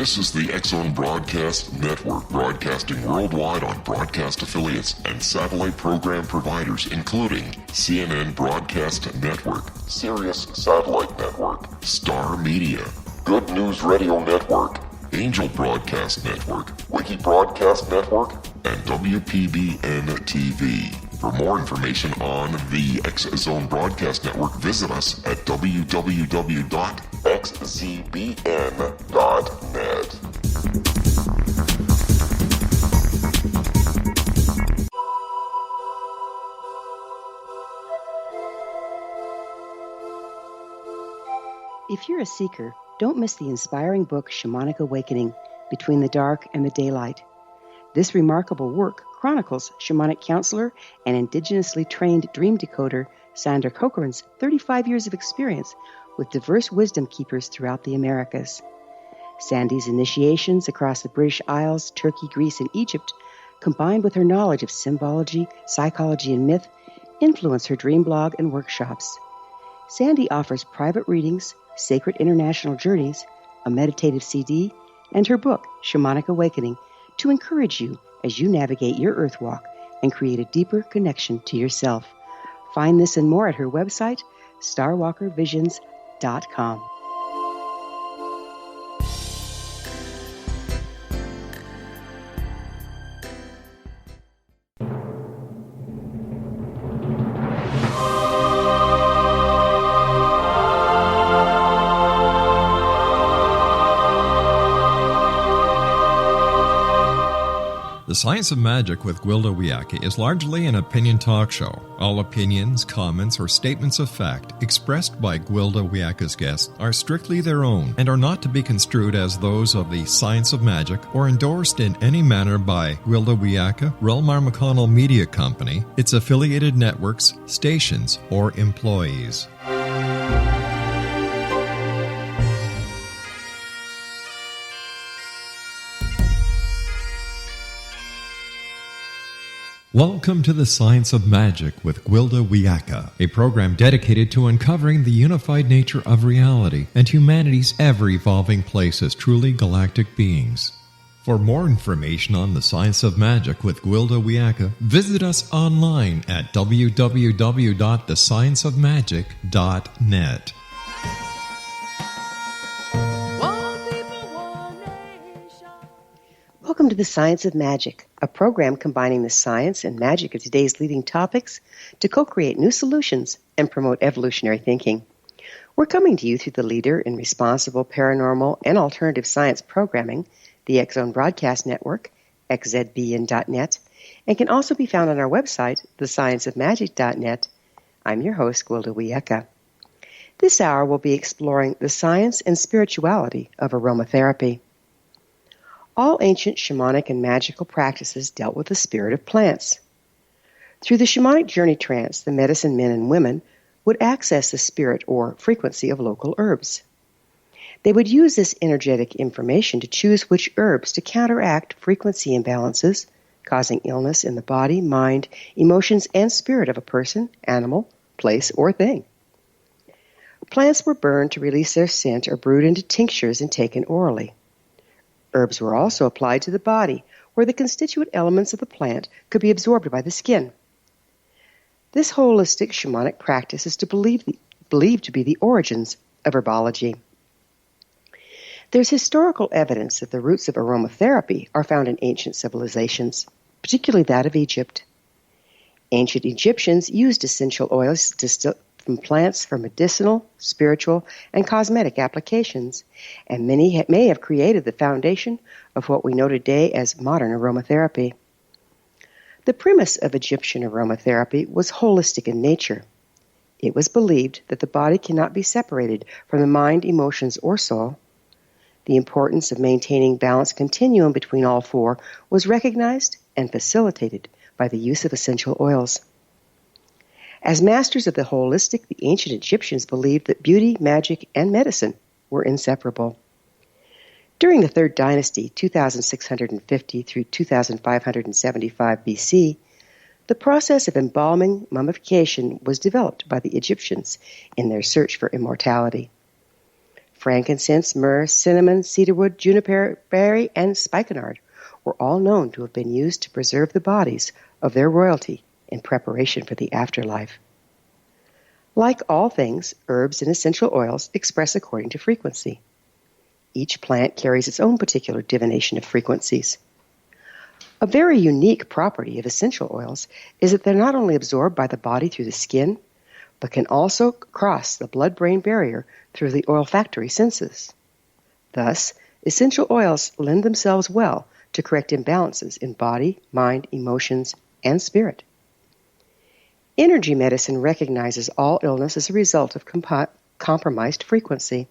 This is the X-Zone Broadcast Network, broadcasting worldwide on broadcast affiliates and satellite program providers, including CNN Broadcast Network, Sirius Satellite Network, Star Media, Good News Radio Network, Angel Broadcast Network, Wiki Broadcast Network, and WPBN TV. For more information on the X-Zone Broadcast Network, visit us at www.xzbn.net. If you're a seeker, don't miss the inspiring book Shamanic Awakening, Between the Dark and the Daylight. This remarkable work chronicles shamanic counselor and indigenously trained dream decoder Sandra Cochran's 35 years of experience with diverse wisdom keepers throughout the Americas. Sandy's initiations across the British Isles, Turkey, Greece, and Egypt, combined with her knowledge of symbology, psychology, and myth, influence her dream blog and workshops. Sandy offers private readings, sacred international journeys, a meditative CD, and her book, Shamanic Awakening, to encourage you as you navigate your earth walk and create a deeper connection to yourself. Find this and more at her website, starwalkervisions.com. The Science of Magic with Gwilda Wiyaka is largely an opinion talk show. All opinions, comments, or statements of fact expressed by Gwilda Wiyaka's guests are strictly their own and are not to be construed as those of the Science of Magic or endorsed in any manner by Gwilda Wiyaka, Relmar McConnell Media Company, its affiliated networks, stations, or employees. Welcome to the Science of Magic with Gwilda Wiyaka, a program dedicated to uncovering the unified nature of reality and humanity's ever-evolving place as truly galactic beings. For more information on the Science of Magic with Gwilda Wiyaka, visit us online at www.thescienceofmagic.net. Welcome to the Science of Magic, a program combining the science and magic of today's leading topics to co-create new solutions and promote evolutionary thinking. We're coming to you through the leader in responsible paranormal and alternative science programming, the X-Zone Broadcast Network, xzbn.net, and can also be found on our website, thescienceofmagic.net. I'm your host, Gwilda Wiyaka. This hour we'll be exploring the science and spirituality of aromatherapy. All ancient shamanic and magical practices dealt with the spirit of plants. Through the shamanic journey trance, the medicine men and women would access the spirit or frequency of local herbs. They would use this energetic information to choose which herbs to counteract frequency imbalances, causing illness in the body, mind, emotions, and spirit of a person, animal, place, or thing. Plants were burned to release their scent or brewed into tinctures and taken orally. Herbs were also applied to the body, where the constituent elements of the plant could be absorbed by the skin. This holistic shamanic practice is believed to be the origins of herbology. There's historical evidence that the roots of aromatherapy are found in ancient civilizations, particularly that of Egypt. Ancient Egyptians used essential oils distilled from plants for medicinal, spiritual, and cosmetic applications, and many may have created the foundation of what we know today as modern aromatherapy. The premise of Egyptian aromatherapy was holistic in nature. It was believed that the body cannot be separated from the mind, emotions, or soul. The importance of maintaining balanced continuum between all four was recognized and facilitated by the use of essential oils. As masters of the holistic, the ancient Egyptians believed that beauty, magic, and medicine were inseparable. During the Third Dynasty, 2650 through 2575 BC, the process of embalming mummification was developed by the Egyptians in their search for immortality. Frankincense, myrrh, cinnamon, cedarwood, juniper berry, and spikenard were all known to have been used to preserve the bodies of their royalty in preparation for the afterlife. Like all things, herbs and essential oils express according to frequency. Each plant carries its own particular divination of frequencies. A very unique property of essential oils is that they're not only absorbed by the body through the skin, but can also cross the blood-brain barrier through the olfactory senses. Thus, essential oils lend themselves well to correct imbalances in body, mind, emotions, and spirit. Energy medicine recognizes all illness as a result of compromised frequency.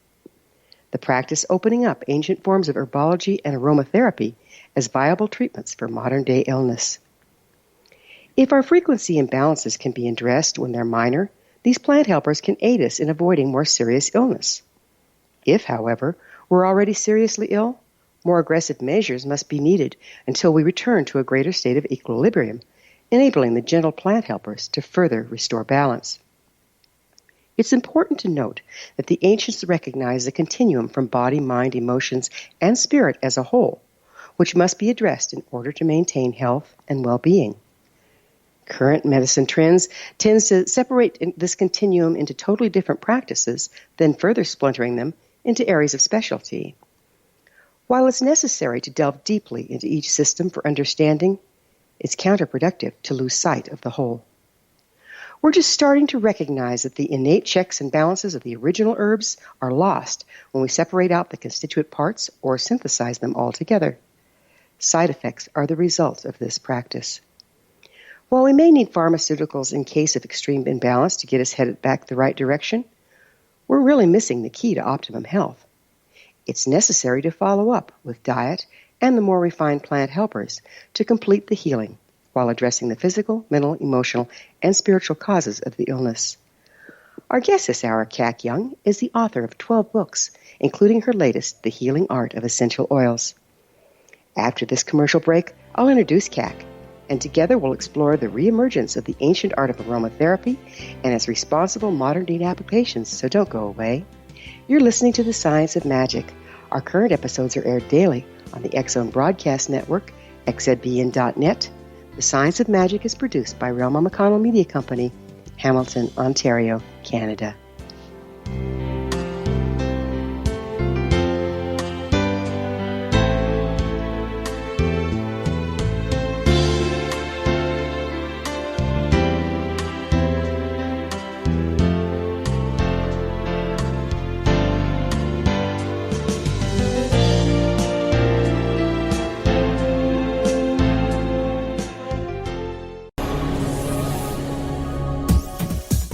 The practice opening up ancient forms of herbology and aromatherapy as viable treatments for modern-day illness. If our frequency imbalances can be addressed when they're minor, these plant helpers can aid us in avoiding more serious illness. If, however, we're already seriously ill, more aggressive measures must be needed until we return to a greater state of equilibrium, enabling the gentle plant helpers to further restore balance. It's important to note that the ancients recognized the continuum from body, mind, emotions, and spirit as a whole, which must be addressed in order to maintain health and well-being. Current medicine trends tends to separate this continuum into totally different practices, then further splintering them into areas of specialty. While it's necessary to delve deeply into each system for understanding, it's counterproductive to lose sight of the whole. We're just starting to recognize that the innate checks and balances of the original herbs are lost when we separate out the constituent parts or synthesize them all together. Side effects are the result of this practice. While we may need pharmaceuticals in case of extreme imbalance to get us headed back the right direction, we're really missing the key to optimum health. It's necessary to follow up with diet and the more refined plant helpers to complete the healing while addressing the physical, mental, emotional, and spiritual causes of the illness. Our guest this hour, Kac Young, is the author of 12 books, including her latest, The Healing Art of Essential Oils. After this commercial break, I'll introduce Kac, and together we'll explore the reemergence of the ancient art of aromatherapy and its responsible modern-day applications, so don't go away. You're listening to The Science of Magic. Our current episodes are aired daily on the X Zone Broadcast Network, xzbn.net. The Science of Magic is produced by Realma McConnell Media Company, Hamilton, Ontario, Canada.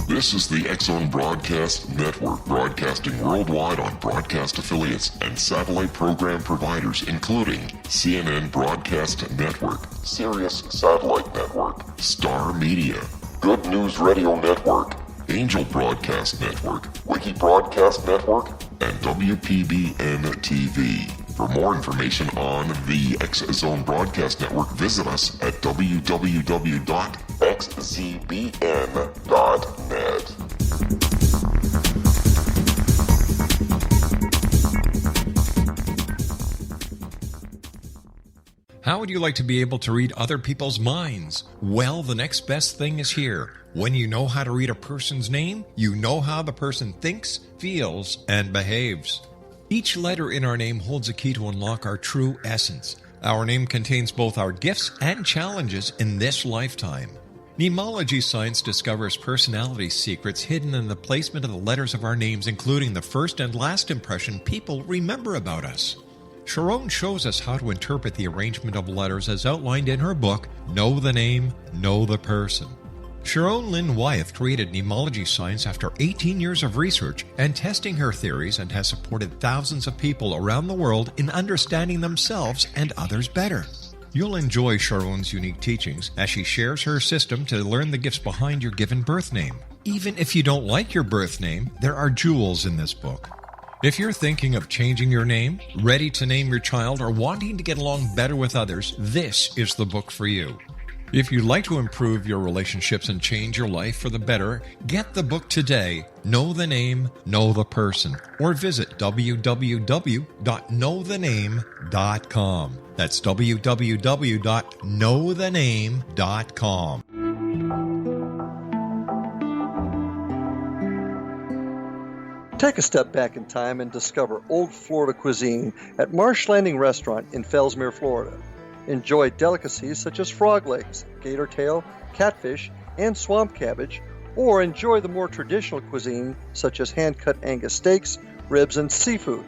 This is the X Zone Broadcast Network, broadcasting worldwide on broadcast affiliates and satellite program providers, including CNN Broadcast Network, Sirius Satellite Network, Star Media, Good News Radio Network, Angel Broadcast Network, Wiki Broadcast Network, and WPBN TV. For more information on the X Zone Broadcast Network, visit us at www.xzbn.net. How would you like to be able to read other people's minds? Well, the next best thing is here. When you know how to read a person's name, you know how the person thinks, feels, and behaves. Each letter in our name holds a key to unlock our true essence. Our name contains both our gifts and challenges in this lifetime. Mnemology science discovers personality secrets hidden in the placement of the letters of our names, including the first and last impression people remember about us. Sharon shows us how to interpret the arrangement of letters as outlined in her book, Know the Name, Know the Person. Sharon Lynn Wyeth created mnemology science after 18 years of research and testing her theories, and has supported thousands of people around the world in understanding themselves and others better. You'll enjoy Sharon's unique teachings as she shares her system to learn the gifts behind your given birth name. Even if you don't like your birth name, there are jewels in this book. If you're thinking of changing your name, ready to name your child, or wanting to get along better with others, this is the book for you. If you'd like to improve your relationships and change your life for the better, get the book today, Know the Name, Know the Person, or visit www.knowthename.com. That's www.knowthename.com. Take a step back in time and discover old Florida cuisine at Marsh Landing Restaurant in Fellsmere, Florida. Enjoy delicacies such as frog legs, gator tail, catfish, and swamp cabbage, or enjoy the more traditional cuisine such as hand-cut Angus steaks, ribs, and seafood.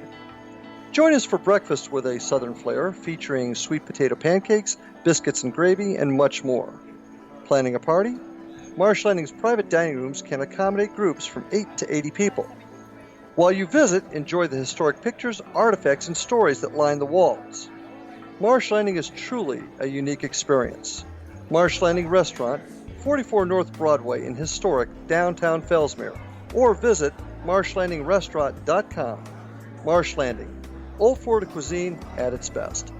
Join us for breakfast with a southern flair featuring sweet potato pancakes, biscuits and gravy, and much more. Planning a party? Marsh Landing's private dining rooms can accommodate groups from 8 to 80 people. While you visit, enjoy the historic pictures, artifacts, and stories that line the walls. Marsh Landing is truly a unique experience. Marsh Landing Restaurant, 44 North Broadway in historic downtown Fellsmere, or visit marshlandingrestaurant.com. Marsh Landing, old Florida cuisine at its best.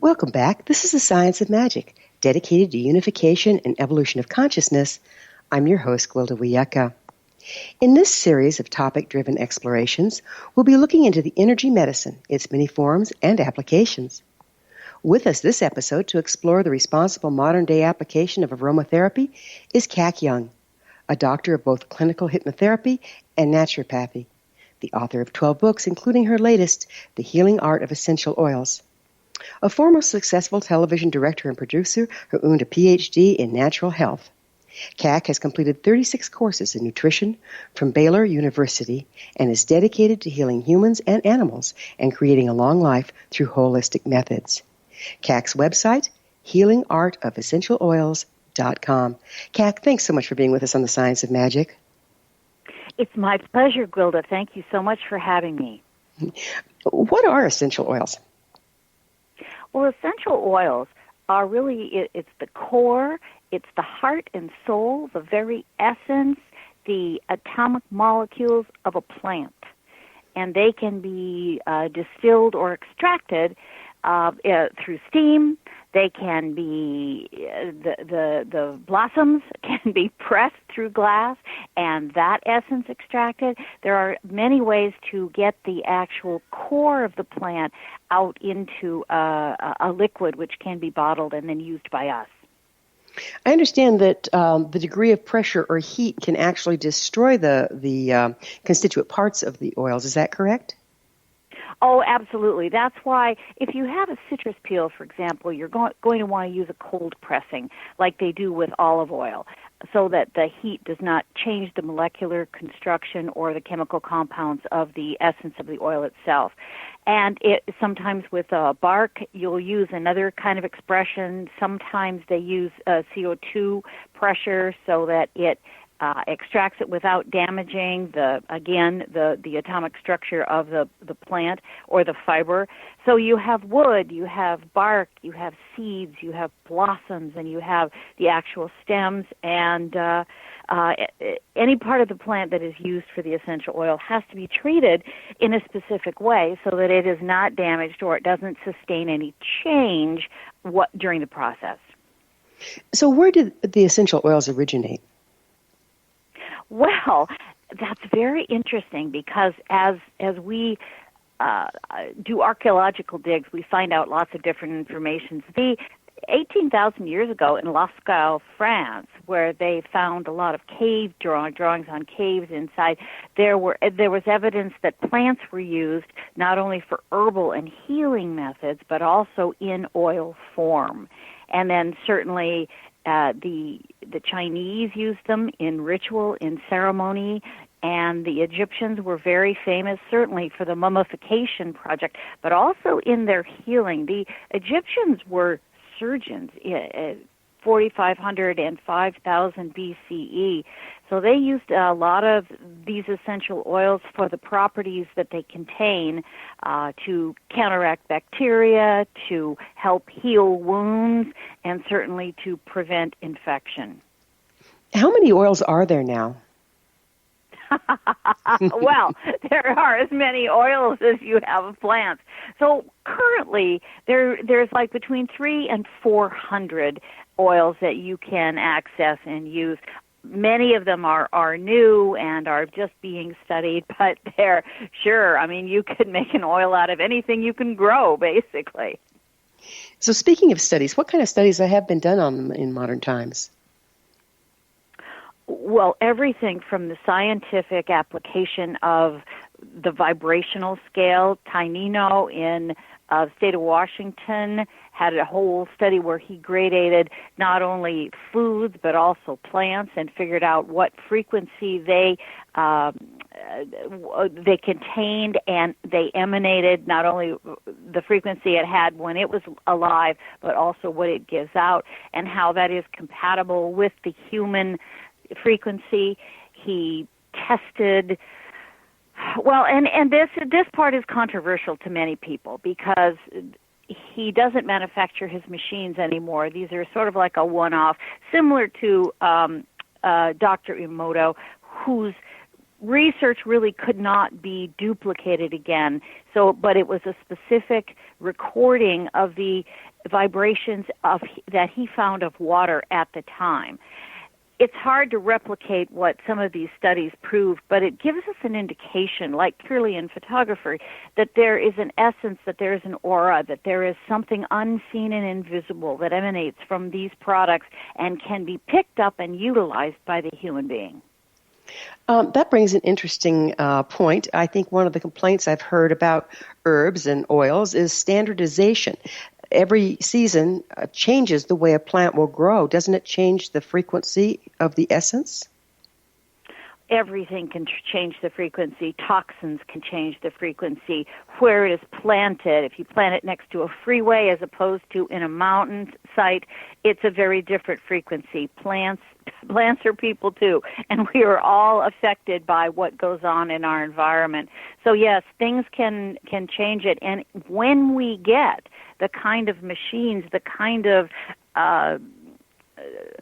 Welcome back. This is The Science of Magic, dedicated to unification and evolution of consciousness. I'm your host, Gwilda Wiyaka. In this series of topic-driven explorations, we'll be looking into the energy medicine, its many forms and applications. With us this episode to explore the responsible modern-day application of aromatherapy is Kac Young, a doctor of both clinical hypnotherapy and naturopathy, the author of 12 books, including her latest, The Healing Art of Essential Oils. A former successful television director and producer who earned a Ph.D. in natural health. Kac has completed 36 courses in nutrition from Baylor University and is dedicated to healing humans and animals and creating a long life through holistic methods. Kac's website, healingartofessentialoils.com. Kac, thanks so much for being with us on The Science of Magic. It's my pleasure, Gwilda. Thank you so much for having me. What are essential oils? Well, essential oils are really, it's the core, it's the heart and soul, the very essence, the atomic molecules of a plant. And they can be distilled or extracted through steam. They can be, the blossoms can be pressed through glass and that essence extracted. There are many ways to get the actual core of the plant out into a liquid which can be bottled and then used by us. I understand that the degree of pressure or heat can actually destroy the constituent parts of the oils. Is that correct? Oh, absolutely. That's why if you have a citrus peel, for example, you're going to want to use a cold pressing like they do with olive oil so that the heat does not change the molecular construction or the chemical compounds of the essence of the oil itself. And sometimes with bark, you'll use another kind of expression. Sometimes they use CO2 pressure so that it extracts it without damaging the atomic structure of the plant or the fiber. So you have wood, you have bark, you have seeds, you have blossoms, and you have the actual stems. And any part of the plant that is used for the essential oil has to be treated in a specific way so that it is not damaged or it doesn't sustain any change during the process. So where did the essential oils originate? Well, that's very interesting because as we do archaeological digs, we find out lots of different information. 18,000 years ago in Lascaux, France, where they found a lot of cave drawings on caves inside, there was evidence that plants were used not only for herbal and healing methods, but also in oil form. And then certainly the Chinese used them in ritual, in ceremony, and the Egyptians were very famous, certainly for the mummification project, but also in their healing. The Egyptians were surgeons, 4,500 and 5,000 BCE. So they used a lot of these essential oils for the properties that they contain to counteract bacteria, to help heal wounds, and certainly to prevent infection. How many oils are there now? Well, there are as many oils as you have plants. So currently, there's like between 300 and 400 oils that you can access and use. Many of them are new and are just being studied, but they're sure. I mean, you could make an oil out of anything you can grow, basically. So speaking of studies, what kind of studies have been done on them in modern times? Well, everything from the scientific application of the vibrational scale. Tainino in state of Washington had a whole study where he gradated not only foods but also plants and figured out what frequency they contained, and they emanated not only the frequency it had when it was alive but also what it gives out and how that is compatible with the human frequency. He tested, well, and this part is controversial to many people because he doesn't manufacture his machines anymore. These are sort of like a one-off, similar to Dr. Emoto, whose research really could not be duplicated again. But it was a specific recording of the vibrations that he found of water at the time. It's hard to replicate what some of these studies prove, but it gives us an indication, like purely in photography, that there is an essence, that there is an aura, that there is something unseen and invisible that emanates from these products and can be picked up and utilized by the human being. That brings an interesting point. I think one of the complaints I've heard about herbs and oils is standardization. Every season changes the way a plant will grow. Doesn't it change the frequency of the essence? Everything can change the frequency. Toxins can change the frequency. Where it is planted, if you plant it next to a freeway as opposed to in a mountain site, it's a very different frequency. Plants are people too, and we are all affected by what goes on in our environment. So yes, things can change it, and when we get the kind of machines, the kind of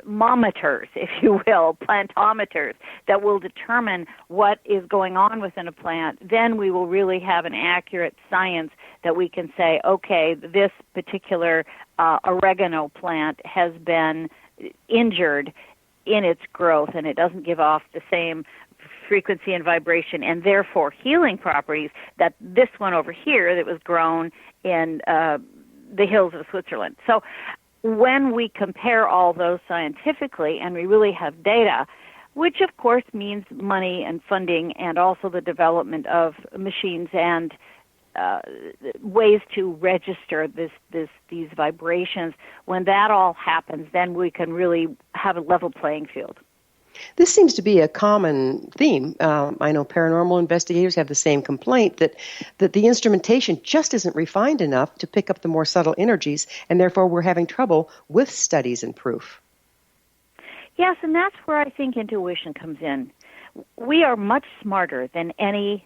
mometers, if you will, plantometers, that will determine what is going on within a plant, then we will really have an accurate science that we can say, okay, this particular oregano plant has been injured in its growth and it doesn't give off the same frequency and vibration and therefore healing properties that this one over here that was grown in the hills of Switzerland. So when we compare all those scientifically and we really have data, which of course means money and funding and also the development of machines and ways to register these vibrations, when that all happens, then we can really have a level playing field. This seems to be a common theme. I know paranormal investigators have the same complaint that the instrumentation just isn't refined enough to pick up the more subtle energies, and therefore we're having trouble with studies and proof. Yes, and that's where I think intuition comes in. We are much smarter than any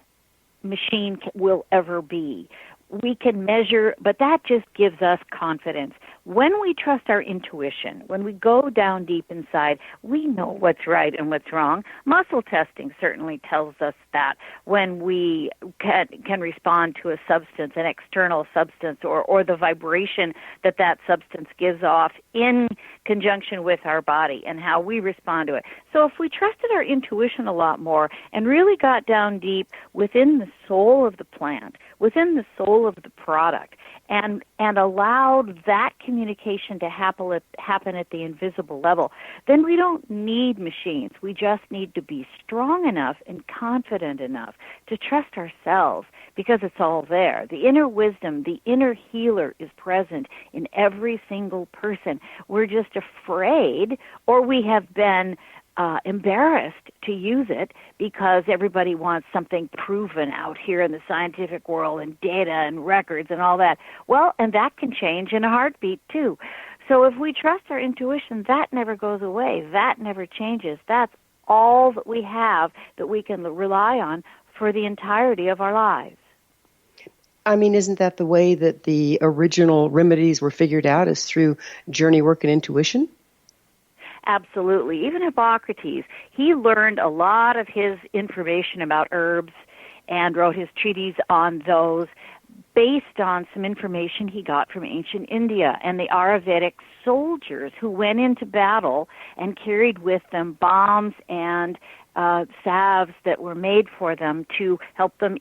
machine will ever be. We can measure, but that just gives us confidence. When we trust our intuition, when we go down deep inside, we know what's right and what's wrong. Muscle testing certainly tells us that when we can respond to a substance, an external substance, or the vibration that substance gives off in conjunction with our body and how we respond to it. So if we trusted our intuition a lot more and really got down deep within the soul of the plant, within the soul of the product, and allowed that communication to happen at the invisible level, then we don't need machines. We just need to be strong enough and confident enough to trust ourselves because it's all there. The inner wisdom, the inner healer is present in every single person. We're just afraid, or we have been embarrassed to use it because everybody wants something proven out here in the scientific world and data and records and all that. Well, and that can change in a heartbeat too. So if we trust our intuition, that never goes away. That never changes. That's all that we have that we can rely on for the entirety of our lives. I mean, isn't that the way that the original remedies were figured out, is through journey work and intuition? absolutely. Even Hippocrates, he learned a lot of his information about herbs and wrote his treatise on those based on some information he got from ancient India and the Ayurvedic soldiers who went into battle and carried with them bombs and salves that were made for them to help them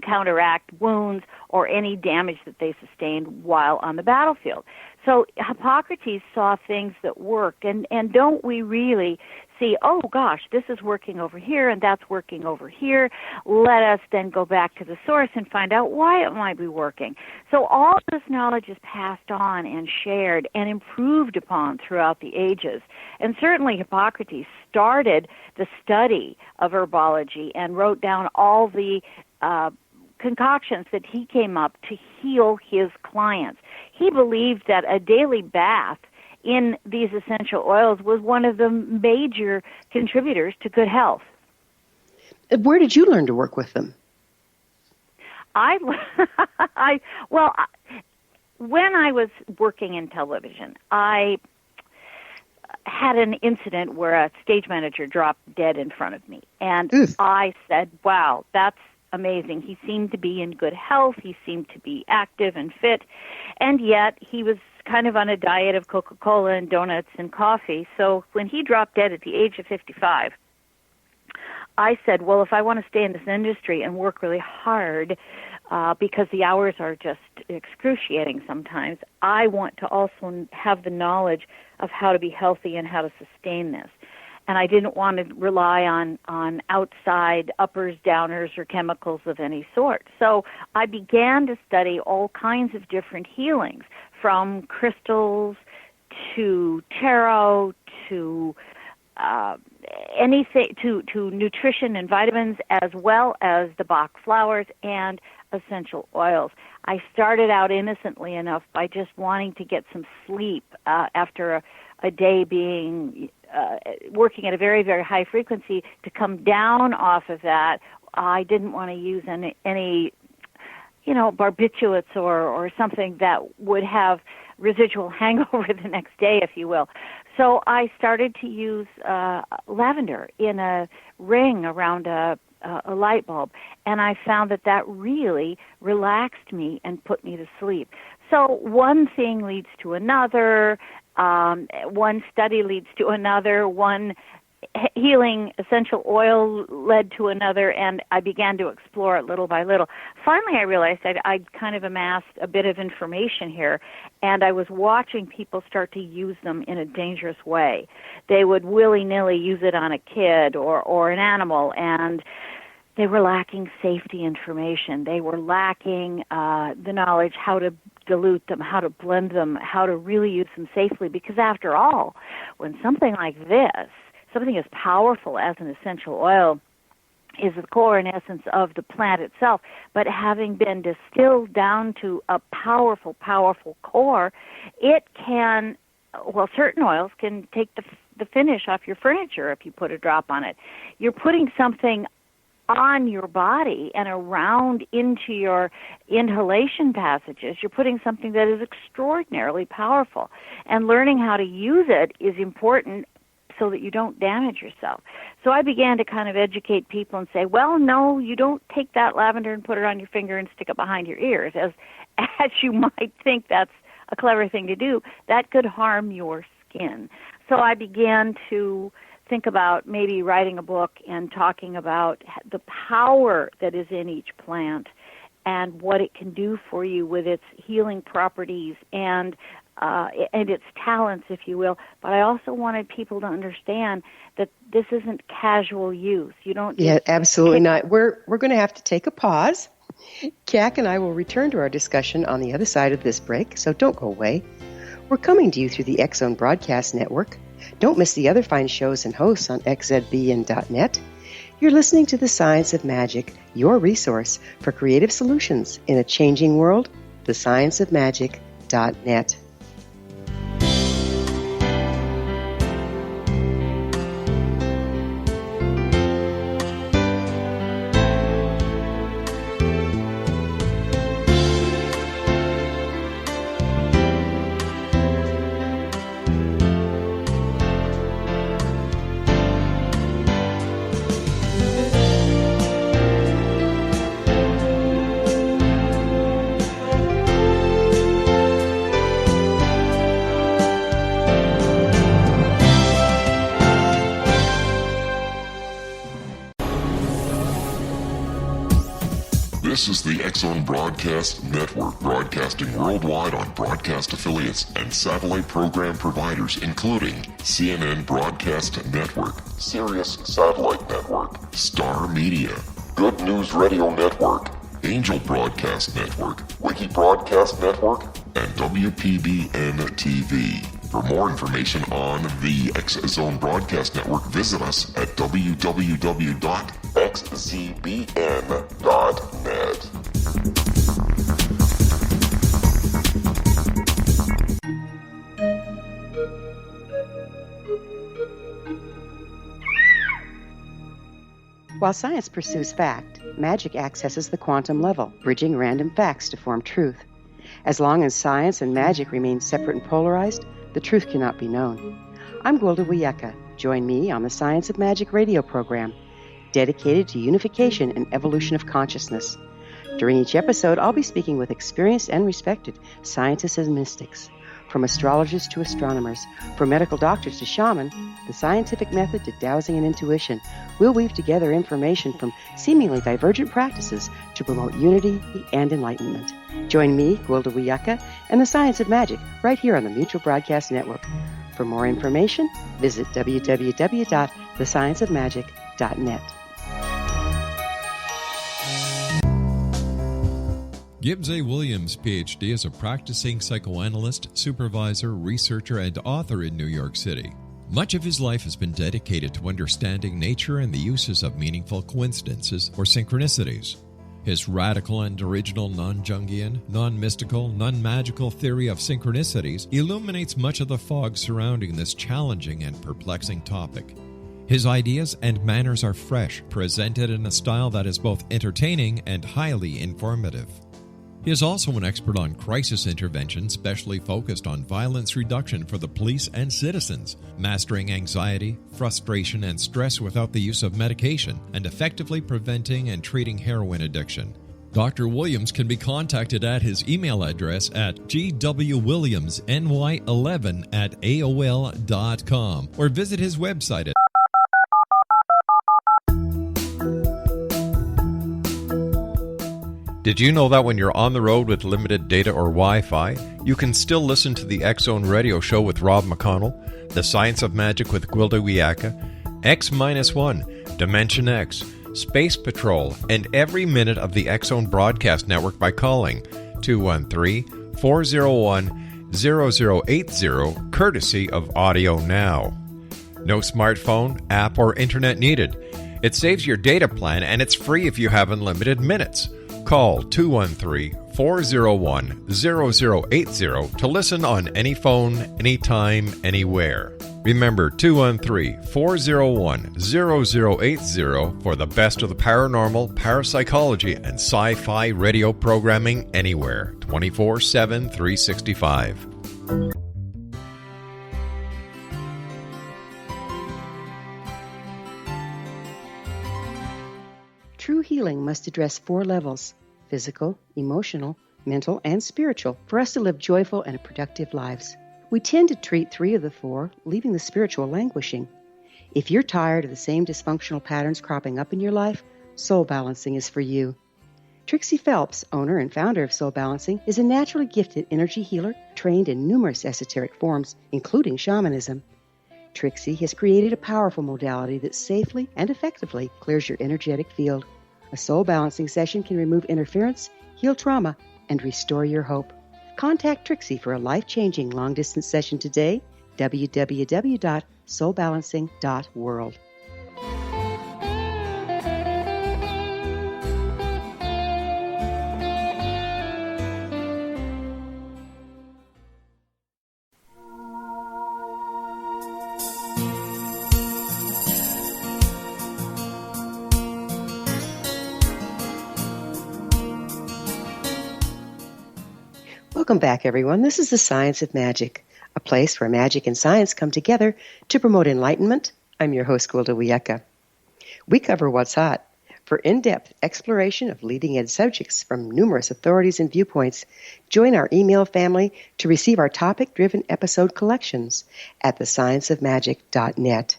counteract wounds or any damage that they sustained while on the battlefield. So Hippocrates saw things that worked, and don't we really see, oh gosh, this is working over here and that's working over here. Let us then go back to the source and find out why it might be working. So all this knowledge is passed on and shared and improved upon throughout the ages. And certainly Hippocrates started the study of herbology and wrote down all the concoctions that he came up to heal his clients. He believed that a daily bath in these essential oils was one of the major contributors to good health. Where did you learn to work with them? When I was working in television, I had an incident where a stage manager dropped dead in front of me. And I said, wow, that's amazing. He seemed to be in good health. He seemed to be active and fit. And yet he was kind of on a diet of Coca-Cola and donuts and coffee. So when he dropped dead at the age of 55, I said, well, if I want to stay in this industry and work really hard, because the hours are just excruciating sometimes, I want to also have the knowledge of how to be healthy and how to sustain this. And I didn't want to rely on outside uppers, downers, or chemicals of any sort. So I began to study all kinds of different healings, from crystals to tarot to anything, to nutrition and vitamins, as well as the Bach flowers and essential oils. I started out innocently enough by just wanting to get some sleep after a day being working at a very, very high frequency. To come down off of that, I didn't want to use any barbiturates or something that would have residual hangover the next day, if you will. So I started to use lavender in a ring around a light bulb, and I found that really relaxed me and put me to sleep. So one thing leads to another, one study leads to another, one healing essential oil led to another, and I began to explore it little by little. Finally, I realized I'd kind of amassed a bit of information here, and I was watching people start to use them in a dangerous way. They would willy-nilly use it on a kid or an animal, and they were lacking safety information. They were lacking the knowledge how to dilute them, how to blend them, how to really use them safely, because after all, when something like this, something as powerful as an essential oil, is the core and essence of the plant itself, but having been distilled down to a powerful, powerful core, it can, certain oils can take the finish off your furniture if you put a drop on it. You're putting something on your body and around into your inhalation passages. You're putting something that is extraordinarily powerful, and learning how to use it is important so that you don't damage yourself. So I began to kind of educate people and say, well, no, you don't take that lavender and put it on your finger and stick it behind your ears, as you might think that's a clever thing to do. That could harm your skin. So I began to think about maybe writing a book and talking about the power that is in each plant and what it can do for you with its healing properties and its talents, if you will. But I also wanted people to understand that this isn't casual use. You don't. Yeah, absolutely not. We're going to have to take a pause. Kac and I will return to our discussion on the other side of this break, so don't go away. We're coming to you through the X Zone Broadcast Network. Don't miss the other fine shows and hosts on xzbn.net. You're listening to The Science of Magic, your resource for creative solutions in a changing world, thescienceofmagic.net. This is the X-Zone Broadcast Network, broadcasting worldwide on broadcast affiliates and satellite program providers, including CNN Broadcast Network, Sirius Satellite Network, Star Media, Good News Radio Network, Angel Broadcast Network, Wiki Broadcast Network, and WPBN TV. For more information on the X-Zone Broadcast Network, visit us at www.xzbn.net. While science pursues fact, magic accesses the quantum level, bridging random facts to form truth. As long as science and magic remain separate and polarized, the truth cannot be known. I'm Gwilda Wiyaka. Join me on the Science of Magic radio program, dedicated to unification and evolution of consciousness. During each episode, I'll be speaking with experienced and respected scientists and mystics. From astrologers to astronomers, from medical doctors to shaman, the scientific method to dowsing and intuition, we'll weave together information from seemingly divergent practices to promote unity and enlightenment. Join me, Gwilda Wiyaka, and the Science of Magic right here on the Mutual Broadcast Network. For more information, visit www.thescienceofmagic.net. Gibbs A. Williams, Ph.D., is a practicing psychoanalyst, supervisor, researcher, and author in New York City. Much of his life has been dedicated to understanding nature and the uses of meaningful coincidences or synchronicities. His radical and original non-Jungian, non-mystical, non-magical theory of synchronicities illuminates much of the fog surrounding this challenging and perplexing topic. His ideas and manners are fresh, presented in a style that is both entertaining and highly informative. He is also an expert on crisis intervention, specially focused on violence reduction for the police and citizens, mastering anxiety, frustration, and stress without the use of medication, and effectively preventing and treating heroin addiction. Dr. Williams can be contacted at his email address at gwwilliamsny11@aol.com or visit his website at Did you know that when you're on the road with limited data or Wi-Fi, you can still listen to the X-Zone Radio Show with Rob McConnell, The Science of Magic with Gwilda Wiyaka, X-1, Dimension X, Space Patrol, and every minute of the X-Zone Broadcast Network by calling 213-401-0080, courtesy of Audio Now. No smartphone, app, or internet needed. It saves your data plan, and it's free if you have unlimited minutes. Call 213-401-0080 to listen on any phone, anytime, anywhere. Remember 213-401-0080 for the best of the paranormal, parapsychology, and sci-fi radio programming anywhere, 24/7, 365. True healing must address 4 levels: physical, emotional, mental, and spiritual, for us to live joyful and productive lives. We tend to treat 3 of the 4, leaving the spiritual languishing. If you're tired of the same dysfunctional patterns cropping up in your life, Soul Balancing is for you. Trixie Phelps, owner and founder of Soul Balancing, is a naturally gifted energy healer trained in numerous esoteric forms, including shamanism. Trixie has created a powerful modality that safely and effectively clears your energetic field. A soul balancing session can remove interference, heal trauma, and restore your hope. Contact Trixie for a life-changing long-distance session today, www.soulbalancing.world. Welcome back, everyone. This is the Science of Magic, a place where magic and science come together to promote enlightenment. I'm your host, Gwilda Wiyaka. We cover what's hot. For in-depth exploration of leading-edge subjects from numerous authorities and viewpoints, join our email family to receive our topic-driven episode collections at thescienceofmagic.net.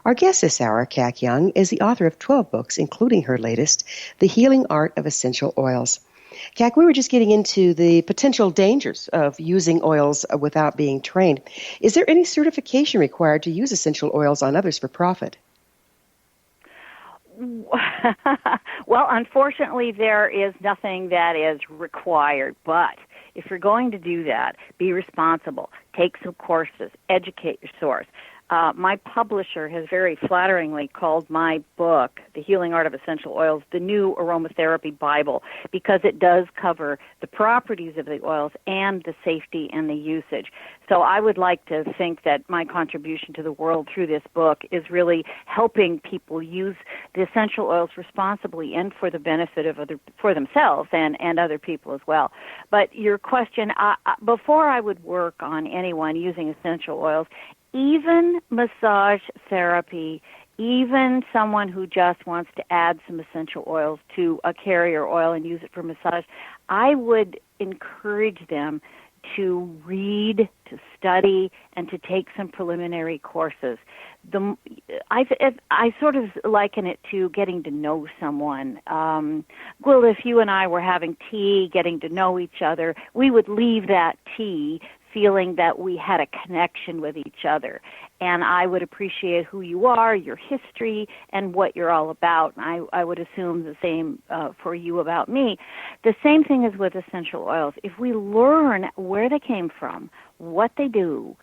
Our guest this hour, Kac Young, is the author of 12 books, including her latest, The Healing Art of Essential Oils. Kac, we were just getting into the potential dangers of using oils without being trained. Is there any certification required to use essential oils on others for profit? Well, unfortunately, there is nothing that is required, but if you're going to do that, be responsible. Take some courses. Educate your source. My publisher has very flatteringly called my book, The Healing Art of Essential Oils, the new aromatherapy Bible, because it does cover the properties of the oils and the safety and the usage. So I would like to think that my contribution to the world through this book is really helping people use the essential oils responsibly and for the benefit of for themselves and other people as well. But your question, before I would work on anyone using essential oils, even massage therapy, even someone who just wants to add some essential oils to a carrier oil and use it for massage, I would encourage them to read, to study, and to take some preliminary courses. I sort of liken it to getting to know someone. Gwilda, if you and I were having tea, getting to know each other, we would leave that tea feeling that we had a connection with each other. And I would appreciate who you are, your history, and what you're all about. And I would assume the same for you about me. The same thing is with essential oils. If we learn where they came from, what they do,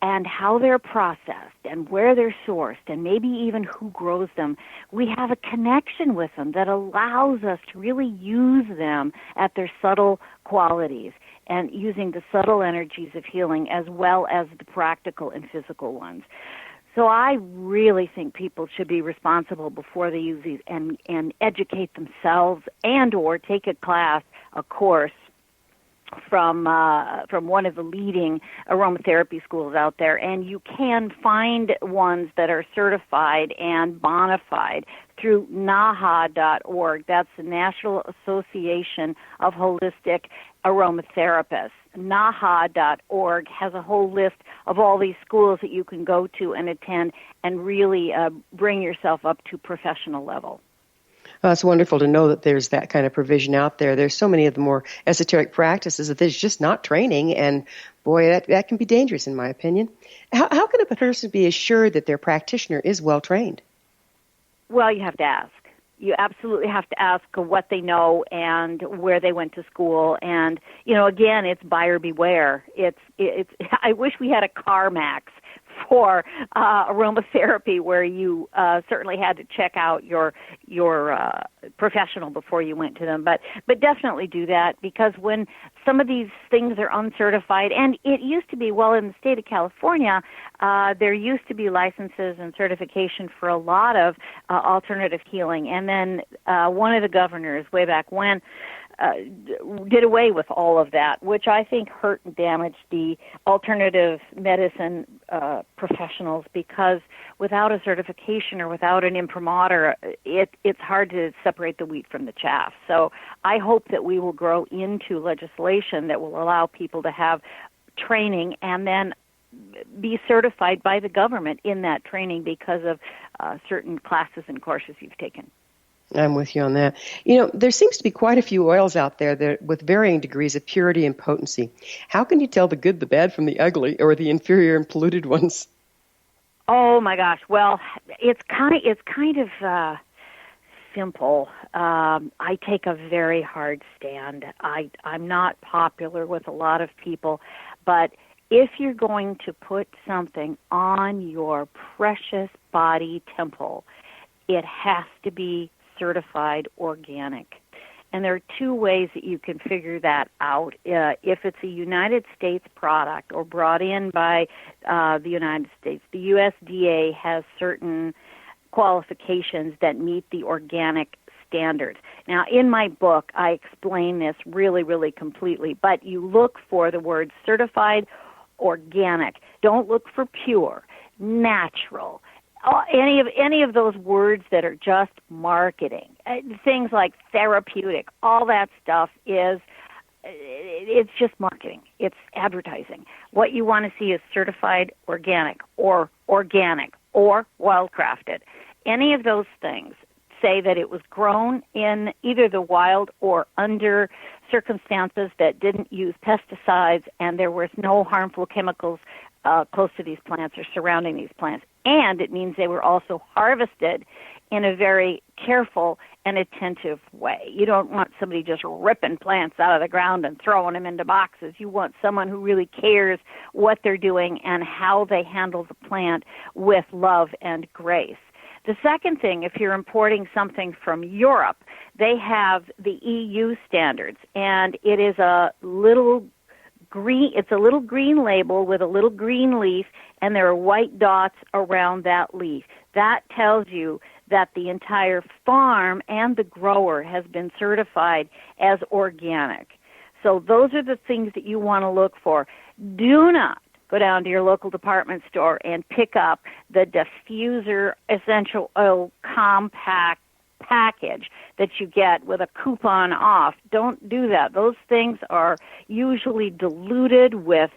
and how they're processed, and where they're sourced, and maybe even who grows them, we have a connection with them that allows us to really use them at their subtle qualities and using the subtle energies of healing as well as the practical and physical ones. So I really think people should be responsible before they use these and educate themselves and or take a class, a course, from one of the leading aromatherapy schools out there, and you can find ones that are certified and bona fide through NAHA.org. That's the National Association of Holistic Aromatherapists. NAHA.org has a whole list of all these schools that you can go to and attend and really bring yourself up to professional level. It's wonderful to know that there's that kind of provision out there. There's so many of the more esoteric practices that there's just not training, and boy, that can be dangerous in my opinion. How can a person be assured that their practitioner is well trained? Well, you have to ask. You absolutely have to ask what they know and where they went to school. And, again, it's buyer beware. It's. I wish we had a CarMax for aromatherapy where you certainly had to check out your professional before you went to them. But definitely do that, because when some of these things are uncertified, and it used to be, in the state of California, there used to be licenses and certification for a lot of alternative healing. And then one of the governors way back when did away with all of that, which I think hurt and damaged the alternative medicine professionals, because without a certification or without an imprimatur, it's hard to separate the wheat from the chaff. So I hope that we will grow into legislation that will allow people to have training and then be certified by the government in that training because of certain classes and courses you've taken. I'm with you on that. There seems to be quite a few oils out there that with varying degrees of purity and potency. How can you tell the good, the bad from the ugly, or the inferior and polluted ones? Oh my gosh! Well, it's kind of simple. I take a very hard stand. I'm not popular with a lot of people, but if you're going to put something on your precious body temple, it has to be certified organic. And there are two ways that you can figure that out. If it's a United States product or brought in by the United States, the USDA has certain qualifications that meet the organic standards. Now, in my book, I explain this really, really completely, but you look for the word certified organic. Don't look for pure, natural, any of those words that are just marketing. Things like therapeutic, all that stuff it's just marketing. It's advertising. What you want to see is certified organic or organic or wildcrafted. Any of those things say that it was grown in either the wild or under circumstances that didn't use pesticides, and there was no harmful chemicals close to these plants or surrounding these plants. And it means they were also harvested in a very careful and attentive way. You don't want somebody just ripping plants out of the ground and throwing them into boxes. You want someone who really cares what they're doing and how they handle the plant with love and grace. The second thing, if you're importing something from Europe, they have the EU standards, and it is a little green, it's a little green label with a little green leaf, and there are white dots around that leaf. That tells you that the entire farm and the grower has been certified as organic. So those are the things that you want to look for. Do not go down to your local department store and pick up the diffuser essential oil compact package that you get with a coupon off. Don't do that. Those things are usually diluted with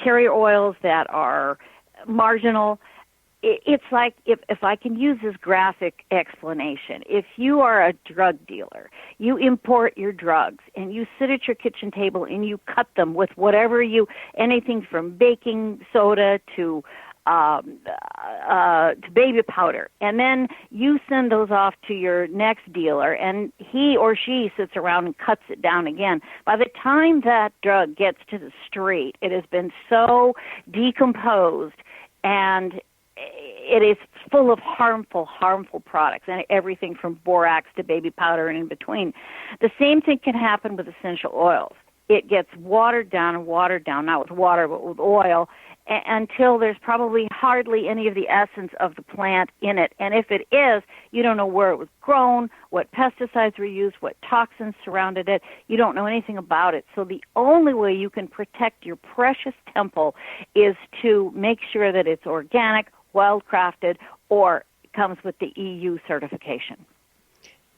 carrier oils that are marginal. It's like, if I can use this graphic explanation, if you are a drug dealer, you import your drugs and you sit at your kitchen table and you cut them with whatever anything from baking soda to baby powder, and then you send those off to your next dealer, and he or she sits around and cuts it down again. By the time that drug gets to the street, it has been so decomposed, and it is full of harmful products, and everything from borax to baby powder and in between. The same thing can happen with essential oils. It gets watered down, not with water, but with oil, until there's probably hardly any of the essence of the plant in it. And if it is, you don't know where it was grown, what pesticides were used, what toxins surrounded it. You don't know anything about it. So the only way you can protect your precious temple is to make sure that it's organic, wildcrafted, or comes with the EU certification.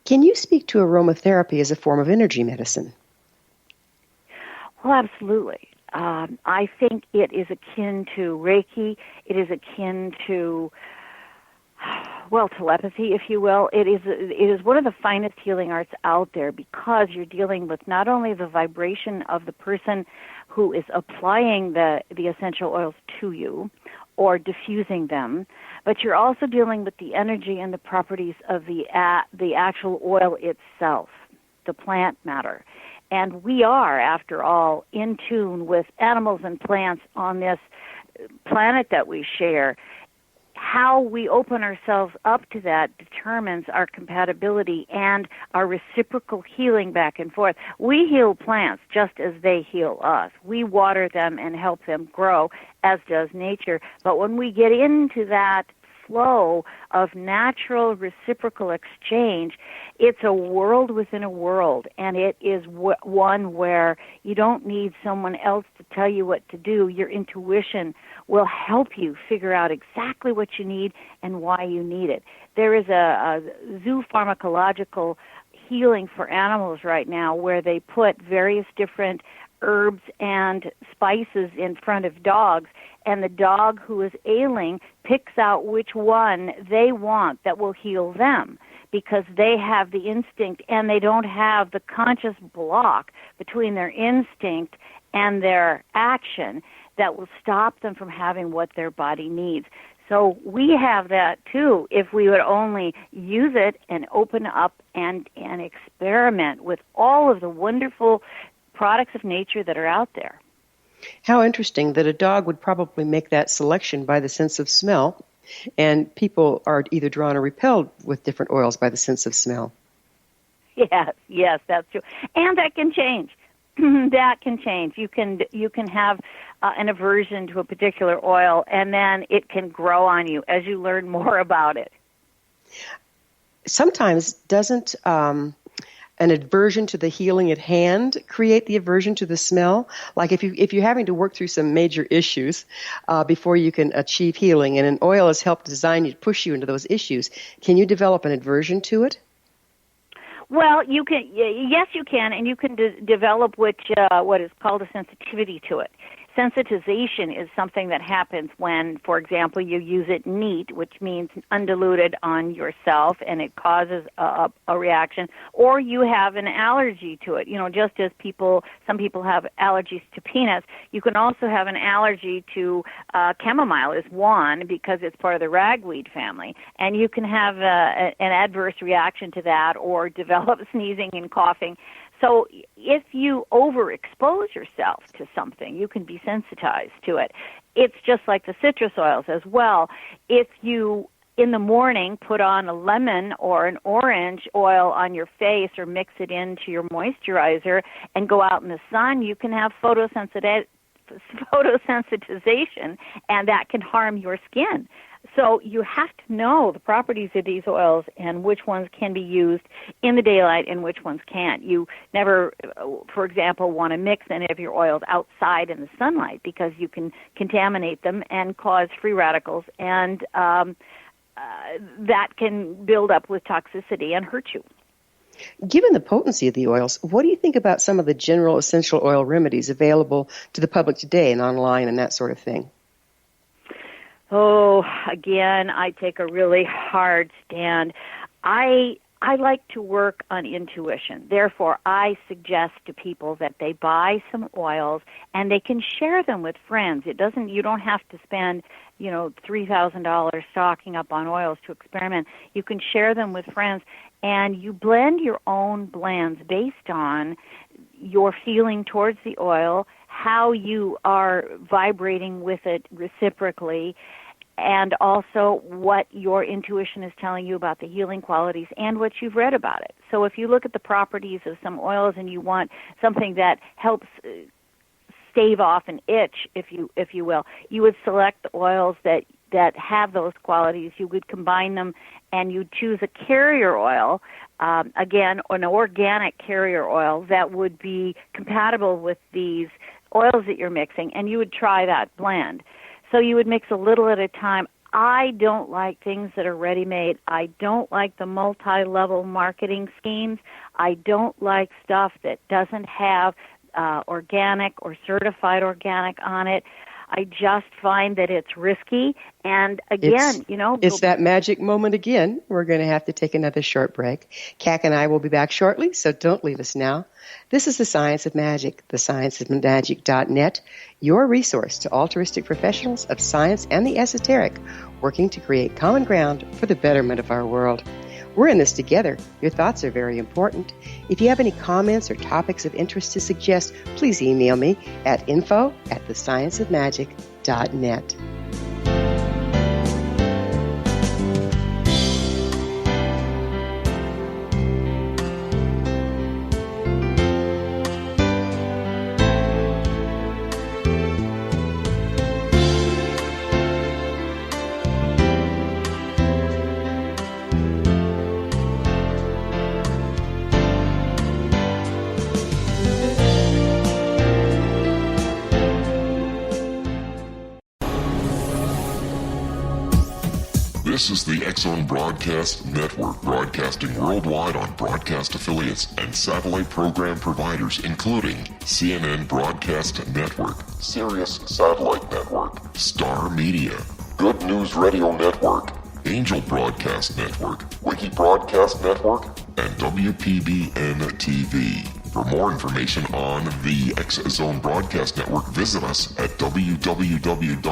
Can you speak to aromatherapy as a form of energy medicine? Well, absolutely. I think it is akin to Reiki. It is akin to, telepathy, if you will. It is one of the finest healing arts out there, because you're dealing with not only the vibration of the person who is applying the essential oils to you or diffusing them, but you're also dealing with the energy and the properties of the actual oil itself, the plant matter. And we are, after all, in tune with animals and plants on this planet that we share. How we open ourselves up to that determines our compatibility and our reciprocal healing back and forth. We heal plants just as they heal us. We water them and help them grow, as does nature. But when we get into that flow of natural reciprocal exchange, it's a world within a world, and it is one where you don't need someone else to tell you what to do. Your intuition will help you figure out exactly what you need and why you need it. There is a zoopharmacological healing for animals right now where they put various different herbs and spices in front of dogs, and the dog who is ailing picks out which one they want that will heal them, because they have the instinct and they don't have the conscious block between their instinct and their action that will stop them from having what their body needs. So we have that too, if we would only use it and open up and experiment with all of the wonderful products of nature that are out there. How interesting that a dog would probably make that selection by the sense of smell, and people are either drawn or repelled with different oils by the sense of smell. Yes, that's true. And that can change. That can change. You can have an aversion to a particular oil, and then it can grow on you as you learn more about it. Sometimes doesn't an aversion to the healing at hand create the aversion to the smell? Like if you're having to work through some major issues before you can achieve healing, and an oil has helped design you, push you into those issues, can you develop an aversion to it? Well, you can. Yes, you can, and you can develop what is called a sensitivity to it. Sensitization is something that happens when, for example, you use it neat, which means undiluted on yourself, and it causes a reaction, or you have an allergy to it. Just as some people have allergies to peanuts, you can also have an allergy to chamomile is one, because it's part of the ragweed family, and you can have an adverse reaction to that or develop sneezing and coughing. So if you overexpose yourself to something, you can be sensitized to it. It's just like the citrus oils as well. If you, in the morning, put on a lemon or an orange oil on your face or mix it into your moisturizer and go out in the sun, you can have photosensitization, and that can harm your skin. So you have to know the properties of these oils and which ones can be used in the daylight and which ones can't. You never, for example, want to mix any of your oils outside in the sunlight, because you can contaminate them and cause free radicals, and that can build up with toxicity and hurt you. Given the potency of the oils, what do you think about some of the general essential oil remedies available to the public today and online and that sort of thing? Oh, again, I take a really hard stand. I like to work on intuition. Therefore, I suggest to people that they buy some oils and they can share them with friends. You don't have to spend, $3,000 stocking up on oils to experiment. You can share them with friends, and you blend your own blends based on your feeling towards the oil, how you are vibrating with it reciprocally, and also what your intuition is telling you about the healing qualities and what you've read about it. So if you look at the properties of some oils and you want something that helps stave off an itch, if you will, you would select the oils that have those qualities. You would combine them, and you choose a carrier oil, again, an organic carrier oil that would be compatible with these oils that you're mixing, and you would try that blend. So you would mix a little at a time. I don't like things that are ready-made. I don't like the multi-level marketing schemes. I don't like stuff that doesn't have organic or certified organic on it. I just find that it's risky. And again, it's that magic moment again. We're going to have to take another short break. Kac and I will be back shortly, so don't leave us now. This is The Science of Magic, thescienceofmagic.net, your resource to altruistic professionals of science and the esoteric, working to create common ground for the betterment of our world. We're in this together. Your thoughts are very important. If you have any comments or topics of interest to suggest, please email me at info@thescienceofmagic.net. This is the X-Zone Broadcast Network, broadcasting worldwide on broadcast affiliates and satellite program providers, including CNN Broadcast Network, Sirius Satellite Network, Star Media, Good News Radio Network, Angel Broadcast Network, Wiki Broadcast Network, and WPBN TV. For more information on the X-Zone Broadcast Network, visit us at www.xzbn.net.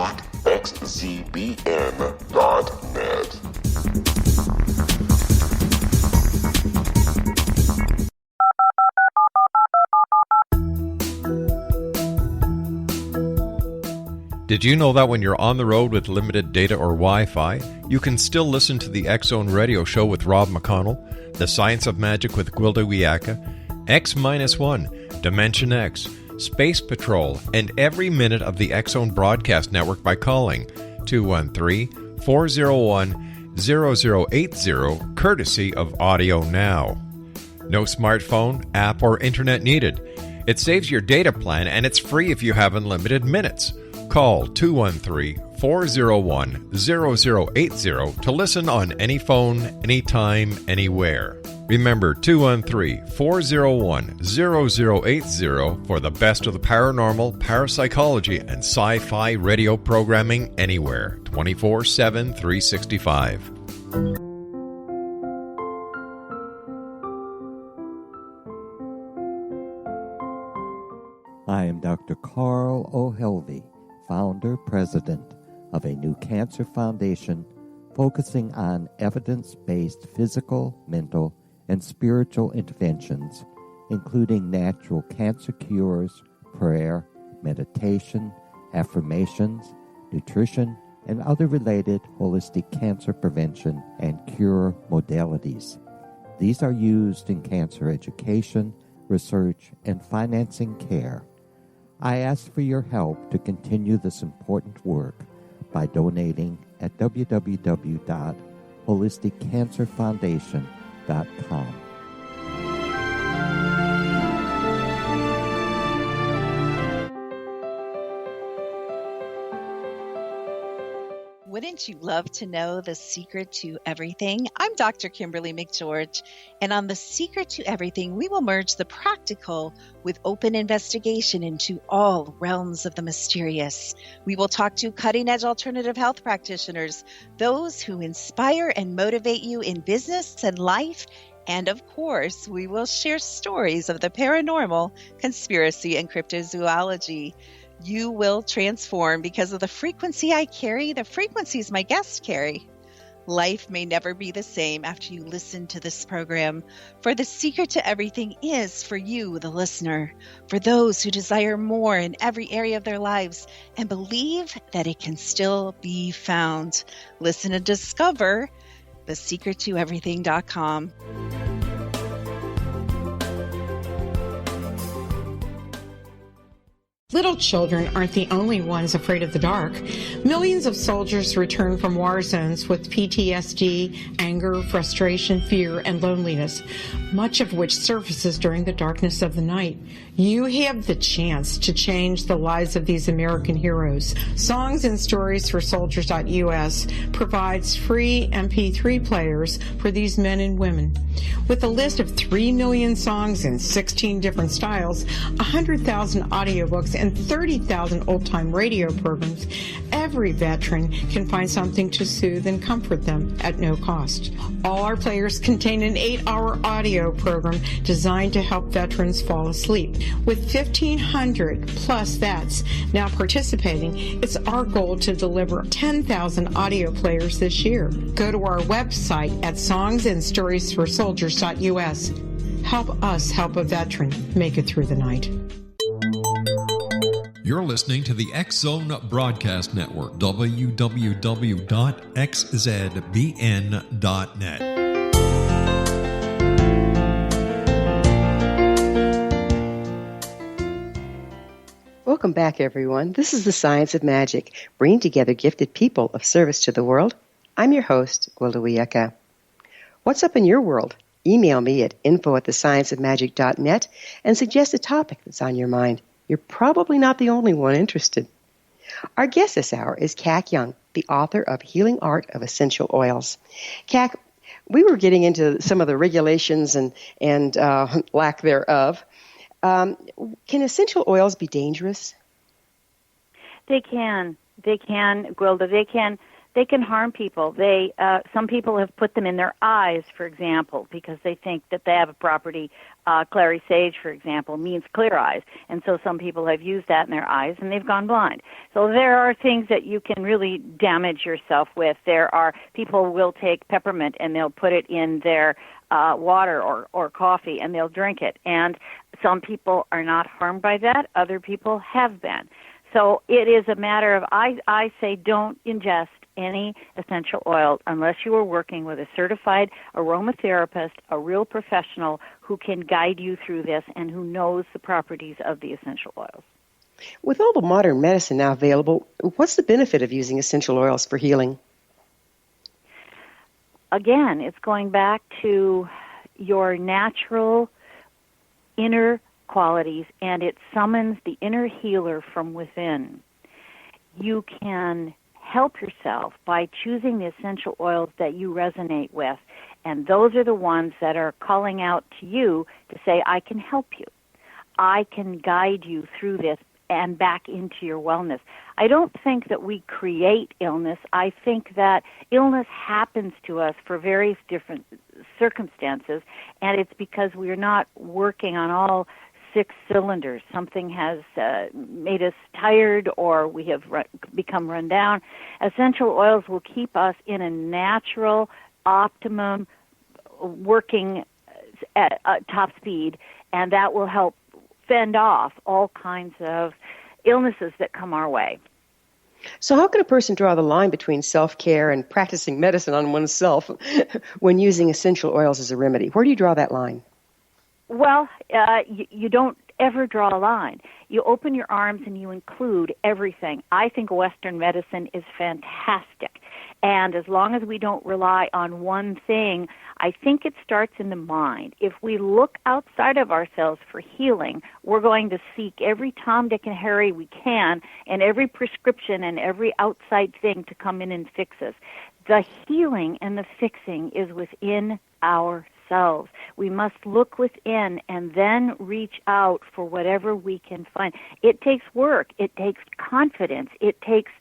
Did you know that when you're on the road with limited data or Wi-Fi, you can still listen to the X-Zone Radio Show with Rob McConnell, The Science of Magic with Gwilda Wiyaka, X-1, Dimension X, Space Patrol, and every minute of the X-Zone Broadcast Network by calling 213-401-0080, courtesy of Audio Now. No smartphone, app, or internet needed. It saves your data plan, and it's free if you have unlimited minutes. Call 213-401-0080 to listen on any phone, anytime, anywhere. Remember 213-401-0080 for the best of the paranormal, parapsychology, and sci-fi radio programming anywhere, 24/7, 365. I am Dr. Carl O'Helvey, founder, president of a new cancer foundation focusing on evidence-based physical, mental, and spiritual interventions, including natural cancer cures, prayer, meditation, affirmations, nutrition, and other related holistic cancer prevention and cure modalities. These are used in cancer education, research, and financing care. I ask for your help to continue this important work by donating at www.holisticcancerfoundation.com. Wouldn't you love to know the secret to everything? I'm Dr. Kimberly McGeorge, and on The Secret to Everything, we will merge the practical with open investigation into all realms of the mysterious. We will talk to cutting-edge alternative health practitioners, those who inspire and motivate you in business and life, and of course, we will share stories of the paranormal, conspiracy, and cryptozoology. You will transform because of the frequency I carry, the frequencies my guests carry. Life may never be the same after you listen to this program, for the secret to everything is for you, the listener, for those who desire more in every area of their lives and believe that it can still be found. Listen and discover thesecrettoeverything.com. Little children aren't the only ones afraid of the dark. Millions of soldiers return from war zones with PTSD, anger, frustration, fear, and loneliness, much of which surfaces during the darkness of the night. You have the chance to change the lives of these American heroes. Songs and Stories for Soldiers.us provides free MP3 players for these men and women. With a list of 3 million songs in 16 different styles, 100,000 audiobooks, and 30,000 old-time radio programs, every veteran can find something to soothe and comfort them at no cost. All our players contain an 8-hour audio program designed to help veterans fall asleep. With 1,500 plus vets now participating, it's our goal to deliver 10,000 audio players this year. Go to our website at songsandstoriesforsoldiers.us. Help us help a veteran make it through the night. You're listening to the X-Zone Broadcast Network, www.xzbn.net. Welcome back, everyone. This is the Science of Magic, bringing together gifted people of service to the world. I'm your host, Gwilda Wiyaka. What's up in your world? Email me at info@thescienceofmagic.net and suggest a topic that's on your mind. You're probably not the only one interested. Our guest this hour is Kac Young, the author of Healing Art of Essential Oils. Kac, we were getting into some of the regulations and lack thereof. Can essential oils be dangerous? They can, Gwilda. They can harm people. Some people have put them in their eyes, for example, because they think that they have a property. Clary sage, for example, means clear eyes, and so some people have used that in their eyes and they've gone blind. So there are things that you can really damage yourself with. There are people will take peppermint and they'll put it in their water or coffee and they'll drink it. And some people are not harmed by that. Other people have been. So it is a matter of, I say don't ingest any essential oil unless you are working with a certified aromatherapist, a real professional who can guide you through this and who knows the properties of the essential oils. With all the modern medicine now available, what's the benefit of using essential oils for healing? Again, it's going back to your natural inner qualities, and it summons the inner healer from within. You can help yourself by choosing the essential oils that you resonate with And those are the ones that are calling out to you to say, I can help you. I can guide you through this and back into your wellness. I don't think that we create illness. I think that illness happens to us for various different circumstances, and it's because we're not working on all 6 cylinders. Something has made us tired, or we have become run down. Essential oils will keep us in a natural, optimum, working at top speed, and that will help fend off all kinds of illnesses that come our way. So how can a person draw the line between self-care and practicing medicine on oneself when using essential oils as a remedy? Where do you draw that line? Well, you don't ever draw a line. You open your arms and you include everything. I think Western medicine is fantastic. And as long as we don't rely on one thing, I think it starts in the mind. If we look outside of ourselves for healing, we're going to seek every Tom, Dick, and Harry we can, and every prescription and every outside thing to come in and fix us. The healing and the fixing is within ourselves. We must look within and then reach out for whatever we can find. It takes work. It takes confidence. It takes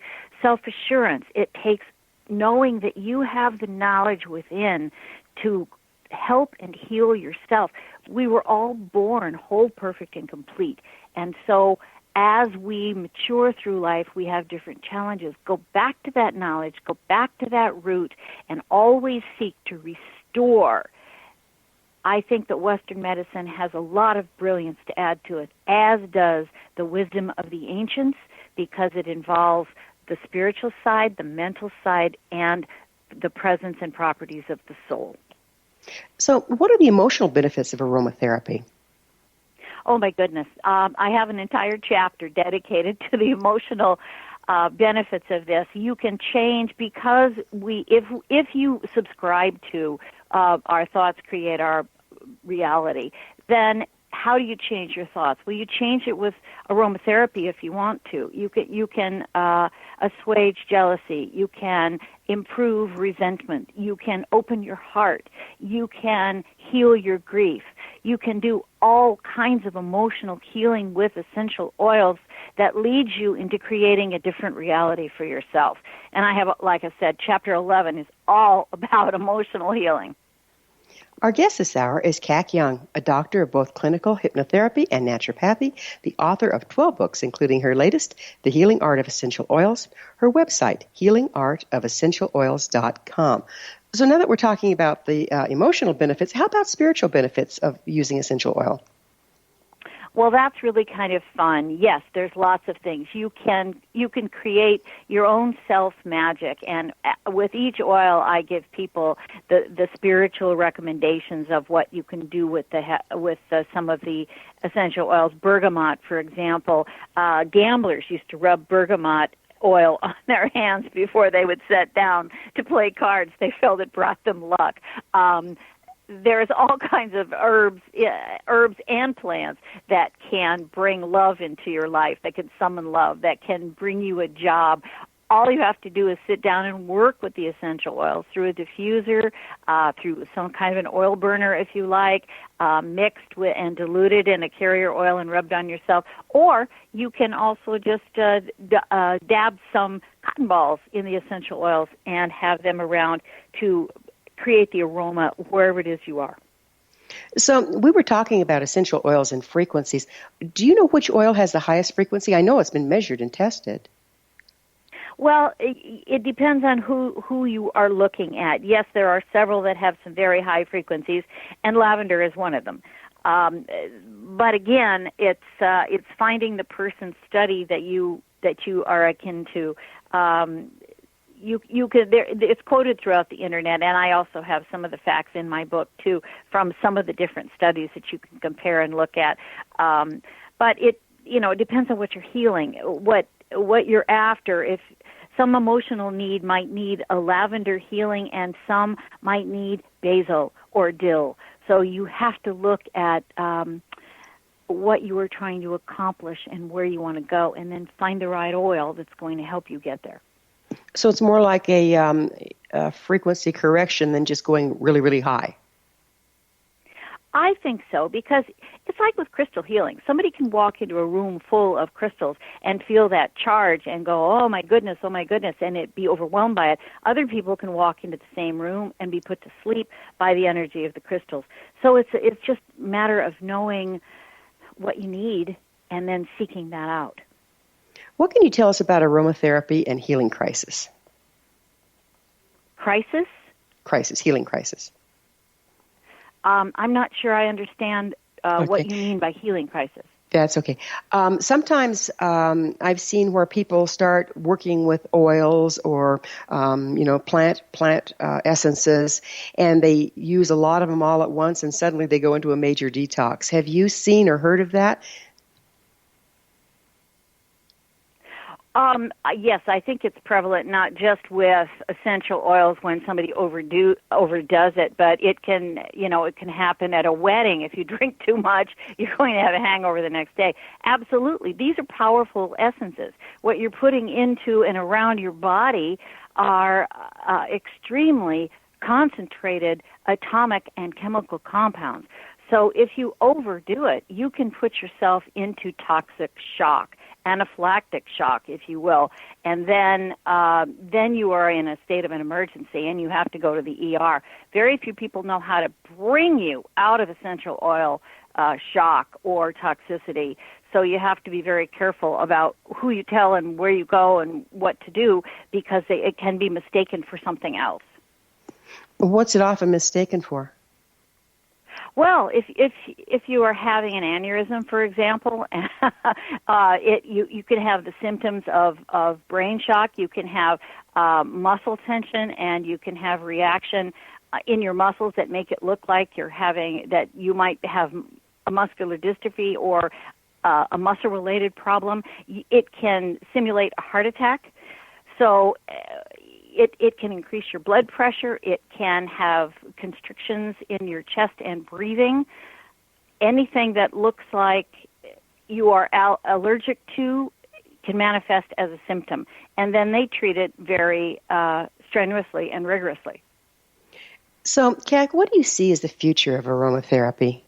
self-assurance. It takes knowing that you have the knowledge within to help and heal yourself. We were all born whole, perfect, and complete. And so as we mature through life, we have different challenges. Go back to that knowledge, go back to that root, and always seek to restore. I think that Western medicine has a lot of brilliance to add to it, as does the wisdom of the ancients, because it involves the spiritual side, the mental side, and the presence and properties of the soul. So what are the emotional benefits of aromatherapy? Oh, my goodness. I have an entire chapter dedicated to the emotional benefits of this. You can change because if you subscribe to our thoughts create our reality, then how do you change your thoughts? Well, you change it with aromatherapy if you want to. You can assuage jealousy. You can improve resentment. You can open your heart. You can heal your grief. You can do all kinds of emotional healing with essential oils that leads you into creating a different reality for yourself. And I have, like I said, Chapter 11 is all about emotional healing. Our guest this hour is Kac Young, a doctor of both clinical hypnotherapy and naturopathy, the author of 12 books, including her latest, The Healing Art of Essential Oils, her website, healingartofessentialoils.com. So now that we're talking about the emotional benefits, how about spiritual benefits of using essential oil? Well, that's really kind of fun. Yes, there's lots of things. You can create your own self magic, and with each oil, I give people the spiritual recommendations of what you can do with some of the essential oils. Bergamot, for example, gamblers used to rub bergamot oil on their hands before they would sit down to play cards. They felt it brought them luck. There's all kinds of herbs and plants that can bring love into your life, that can summon love, that can bring you a job. All you have to do is sit down and work with the essential oils through a diffuser, through some kind of an oil burner, if you like, mixed with and diluted in a carrier oil and rubbed on yourself. Or you can also just dab some cotton balls in the essential oils and have them around to create the aroma wherever it is you are. So we were talking about essential oils and frequencies. Do you know which oil has the highest frequency? I know it's been measured and tested. Well, it depends on who you are looking at. Yes, there are several that have some very high frequencies, and lavender is one of them. But again, it's finding the person's study that you are akin to. It's quoted throughout the internet, and I also have some of the facts in my book too, from some of the different studies that you can compare and look at. But it depends on what you're healing, what you're after. If some emotional need might need a lavender healing, and some might need basil or dill. So you have to look at what you are trying to accomplish and where you want to go, and then find the right oil that's going to help you get there. So it's more like a frequency correction than just going really, really high. I think so, because it's like with crystal healing. Somebody can walk into a room full of crystals and feel that charge and go, oh my goodness, and it be overwhelmed by it. Other people can walk into the same room and be put to sleep by the energy of the crystals. So it's just a matter of knowing what you need and then seeking that out. What can you tell us about aromatherapy and healing crisis? Crisis? Crisis, healing crisis. I'm not sure I understand what you mean by healing crisis. That's okay. Sometimes I've seen where people start working with oils or plant essences, and they use a lot of them all at once, and suddenly they go into a major detox. Have you seen or heard of that? Yes, I think it's prevalent not just with essential oils when somebody overdoes it, but it can happen at a wedding. If you drink too much, you're going to have a hangover the next day. Absolutely. These are powerful essences. What you're putting into and around your body are extremely concentrated atomic and chemical compounds. So if you overdo it, you can put yourself into toxic shock, anaphylactic shock, if you will, and then you are in a state of an emergency and you have to go to the ER. Very few people know how to bring you out of essential oil shock or toxicity, so you have to be very careful about who you tell and where you go and what to do, because it can be mistaken for something else. What's it often mistaken for? Well, if you are having an aneurysm, for example, you can have the symptoms of brain shock. You can have muscle tension, and you can have reaction in your muscles that make it look like that you might have a muscular dystrophy or a muscle-related problem. It can simulate a heart attack. So it can increase your blood pressure. It can have constrictions in your chest and breathing. Anything that looks like you are allergic to can manifest as a symptom. And then they treat it very strenuously and rigorously. So, Kac, what do you see as the future of aromatherapy?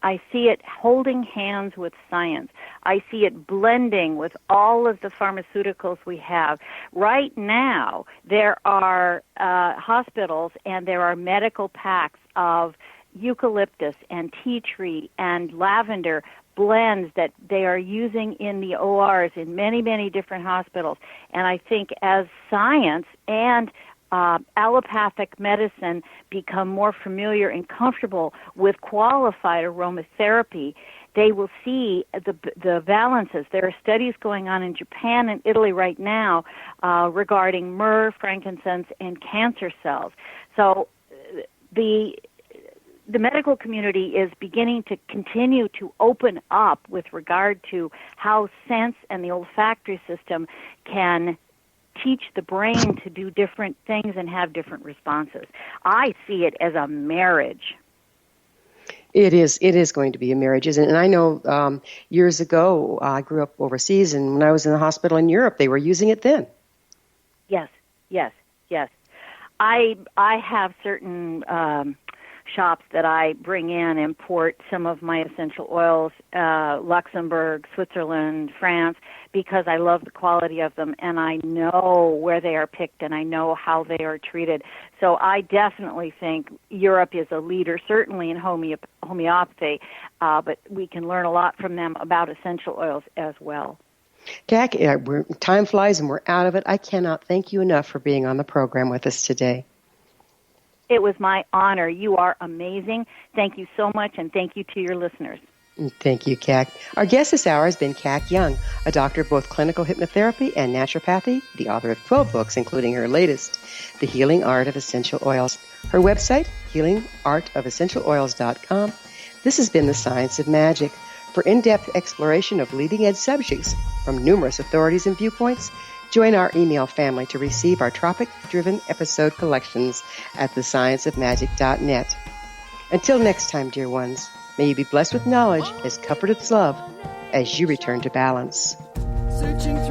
I see it holding hands with science. I see it blending with all of the pharmaceuticals we have. Right now, there are hospitals and there are medical packs of eucalyptus and tea tree and lavender blends that they are using in the ORs in many, many different hospitals. And I think as science and allopathic medicine become more familiar and comfortable with qualified aromatherapy, they will see the balances. There are studies going on in Japan and Italy right now regarding myrrh, frankincense, and cancer cells. So the medical community is beginning to continue to open up with regard to how sense and the olfactory system can teach the brain to do different things and have different responses. I see it as a marriage. It is going to be a marriage, isn't it? And I know years ago, I grew up overseas, and when I was in the hospital in Europe, they were using it then. Yes. I have certain shops that I bring in, import some of my essential oils, Luxembourg, Switzerland, France, because I love the quality of them and I know where they are picked and I know how they are treated. So I definitely think Europe is a leader, certainly in homeopathy, but we can learn a lot from them about essential oils as well. Kac, time flies and we're out of it. I cannot thank you enough for being on the program with us today. It was my honor. You are amazing. Thank you so much, and thank you to your listeners. Thank you, Kac. Our guest this hour has been Kac Young, a doctor of both clinical hypnotherapy and naturopathy, the author of 12 books, including her latest, The Healing Art of Essential Oils. Her website, healingartofessentialoils.com. This has been The Science of Magic. For in-depth exploration of leading-edge subjects from numerous authorities and viewpoints, join our email family to receive our topic-driven episode collections at thescienceofmagic.net. Until next time, dear ones, may you be blessed with knowledge as comfort its love as you return to balance. Searching